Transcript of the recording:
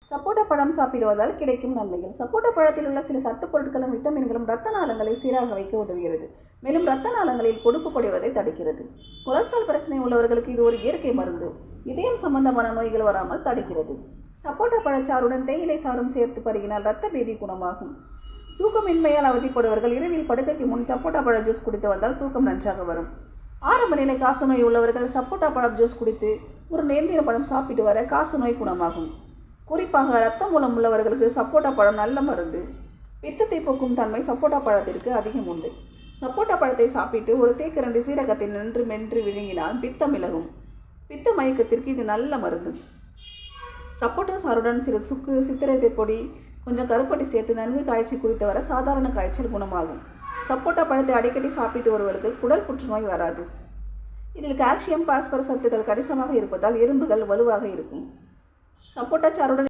சப்போட்டா பழம் சாப்பிடுவதால் கிடைக்கும் நன்மைகள். சப்போட்டா பழத்தில் உள்ள சில சத்து பொருட்களும் விட்டமின்களும் இரத்த நாளங்களை சீராக வைக்க உதவுகிறது. மேலும் இரத்த நாளங்களில் கொழுப்பு படிவதை தடுக்கிறது. கொலஸ்ட்ரால் பிரச்சனை உள்ளவர்களுக்கு இது ஒரு இயற்கை மருந்து. இதயம் சம்பந்தமான நோய்கள் வராமல் தடுக்கிறது. சப்போட்டா பழச்சாறுடன் தேயிலை சாறும் சேர்த்து பருகினால் இரத்த பேதி குணமாகும். தூக்கமின்மையால் அவதிப்படுபவர்கள் இரவில் படுக்கைக்கு முன் சப்போட்டா பழ ஜூஸ் குடித்து வந்தால் தூக்கம் நன்றாக வரும். ஆரம்ப நிலை காசநோய் உள்ளவர்கள் சப்போட்டா பழம் ஜூஸ் குடித்து ஒரு நேந்திர பழம் சாப்பிட்டு வர காசநோய் குணமாகும். குறிப்பாக இரத்த மூலம் உள்ளவர்களுக்கு சப்போட்டா பழம் நல்ல மருந்து. பித்தத்தை போக்கும் தன்மை சப்போட்டா பழத்திற்கு அதிகம் உண்டு. சப்போட்டா பழத்தை சாப்பிட்டு ஒரு தேக்கரண்டி சீரகத்தை நன்று மென்று விழுங்கினால் பித்தம் விலகும். பித்த மயக்கத்திற்கு இது நல்ல மருந்து. சப்போட்டா சாறுடன் சிறு சுக்கு, சித்திரத்தை பொடி, கொஞ்சம் கருப்பட்டி சேர்த்து நன்கு காய்ச்சி குடித்து வர சாதாரண காய்ச்சல் குணமாகும். சப்போட்டா பழத்தை அடிக்கடி சாப்பிட்டு வருவதற்கு குடல் புற்றுநோய் வராது. இதில் கால்சியம், பாஸ்பரஸ் சத்துக்கள் கணிசமாக இருப்பதால் எலும்புகள் வலுவாக இருக்கும். சப்போட்டா சாறுடன்